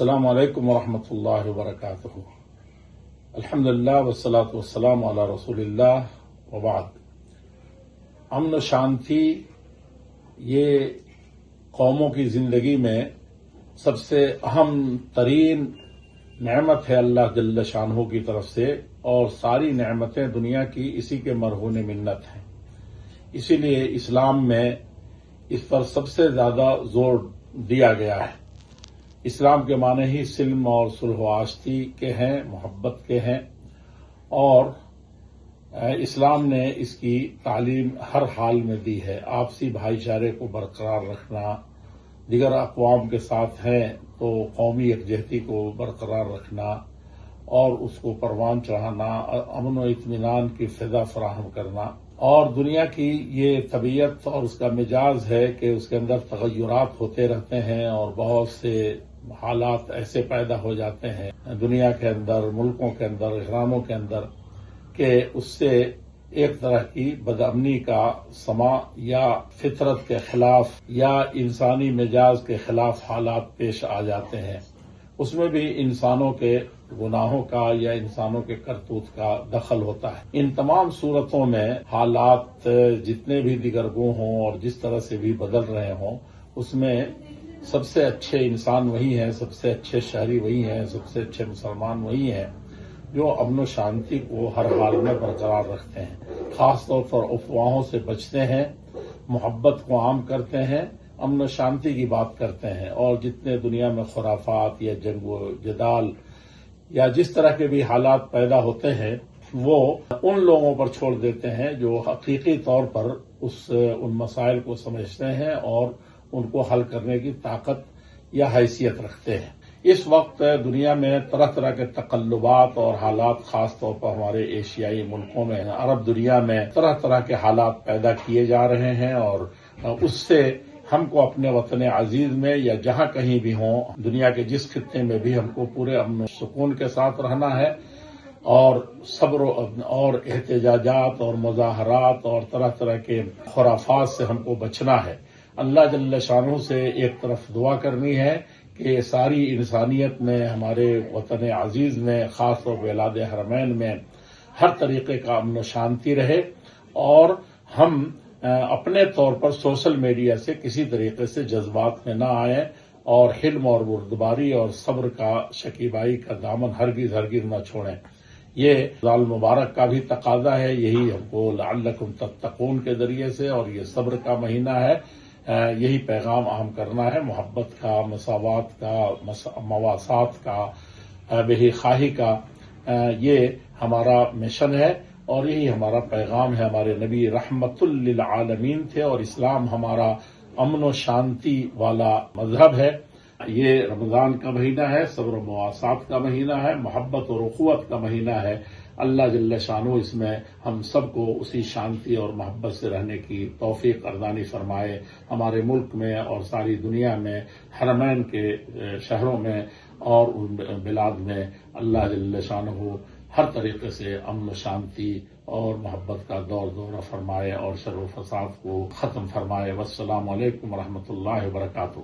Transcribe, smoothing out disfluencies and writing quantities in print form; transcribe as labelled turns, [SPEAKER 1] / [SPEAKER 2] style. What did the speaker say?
[SPEAKER 1] السلام علیکم ورحمۃ اللہ وبرکاتہ۔ الحمدللہ والصلاۃ والسلام علی رسول اللہ وبعد۔ امن و شانتی یہ قوموں کی زندگی میں سب سے اہم ترین نعمت ہے اللہ جل شانہ کی طرف سے، اور ساری نعمتیں دنیا کی اسی کے مرہون منت ہیں۔ اسی لیے اسلام میں اس پر سب سے زیادہ زور دیا گیا ہے۔ اسلام کے معنی ہی سلم اور صلح و آشتی کے ہیں، محبت کے ہیں، اور اسلام نے اس کی تعلیم ہر حال میں دی ہے۔ آپسی بھائی چارے کو برقرار رکھنا، دیگر اقوام کے ساتھ ہیں تو قومی یکجہتی کو برقرار رکھنا اور اس کو پروان چڑھانا، امن و اطمینان کی فضا فراہم کرنا، اور دنیا کی یہ طبیعت اور اس کا مزاج ہے کہ اس کے اندر تغیرات ہوتے رہتے ہیں اور بہت سے حالات ایسے پیدا ہو جاتے ہیں دنیا کے اندر، ملکوں کے اندر، گھرانوں کے اندر، کہ اس سے ایک طرح کی بدامنی کا سما یا فطرت کے خلاف یا انسانی مزاج کے خلاف حالات پیش آ جاتے ہیں۔ اس میں بھی انسانوں کے گناہوں کا یا انسانوں کے کرتوت کا دخل ہوتا ہے۔ ان تمام صورتوں میں حالات جتنے بھی دیگرگوں ہوں اور جس طرح سے بھی بدل رہے ہوں، اس میں سب سے اچھے انسان وہی ہیں، سب سے اچھے شہری وہی ہیں، سب سے اچھے مسلمان وہی ہیں جو امن و شانتی کو ہر حال میں برقرار رکھتے ہیں، خاص طور پر افواہوں سے بچتے ہیں، محبت کو عام کرتے ہیں، امن و شانتی کی بات کرتے ہیں، اور جتنے دنیا میں خرافات یا جنگ و جدال یا جس طرح کے بھی حالات پیدا ہوتے ہیں وہ ان لوگوں پر چھوڑ دیتے ہیں جو حقیقی طور پر ان مسائل کو سمجھتے ہیں اور ان کو حل کرنے کی طاقت یا حیثیت رکھتے ہیں۔ اس وقت دنیا میں طرح طرح کے تقلبات اور حالات، خاص طور پر ہمارے ایشیائی ملکوں میں، عرب دنیا میں طرح طرح کے حالات پیدا کیے جا رہے ہیں، اور اس سے ہم کو اپنے وطن عزیز میں یا جہاں کہیں بھی ہوں، دنیا کے جس خطے میں بھی ہم کو پورے امن و سکون کے ساتھ رہنا ہے، اور صبر اور احتجاجات اور مظاہرات اور طرح طرح کے خرافات سے ہم کو بچنا ہے۔ اللہ جل شانہ سے ایک طرف دعا کرنی ہے کہ ساری انسانیت میں، ہمارے وطن عزیز میں، خاص طور پر بلاد حرمین میں ہر طریقے کا امن و شانتی رہے، اور ہم اپنے طور پر سوشل میڈیا سے کسی طریقے سے جذبات میں نہ آئیں، اور حلم اور بردباری اور صبر کا، شکیبائی کا دامن ہرگز نہ چھوڑیں۔ یہ رمضان مبارک کا بھی تقاضا ہے، یہی ہم کو لعلکم تتقون کے ذریعے سے، اور یہ صبر کا مہینہ ہے، یہی پیغام عام کرنا ہے، محبت کا، مساوات کا، مواسات کا، بے خواہی کا۔ یہ ہمارا مشن ہے اور یہی ہمارا پیغام ہے۔ ہمارے نبی رحمت للعالمین تھے، اور اسلام ہمارا امن و شانتی والا مذہب ہے۔ یہ رمضان کا مہینہ ہے، صبر و مواسات کا مہینہ ہے، محبت اور اخوت کا مہینہ ہے۔ اللہ جل شانہ اس میں ہم سب کو اسی شانتی اور محبت سے رہنے کی توفیق اردانی فرمائے۔ ہمارے ملک میں اور ساری دنیا میں، حرمین کے شہروں میں اور ان بلاد میں اللہ جل شانہ ہر طریقے سے امن و شانتی اور محبت کا دورہ فرمائے اور شر و فساد کو ختم فرمائے۔ والسلام علیکم ورحمۃ اللہ وبرکاتہ۔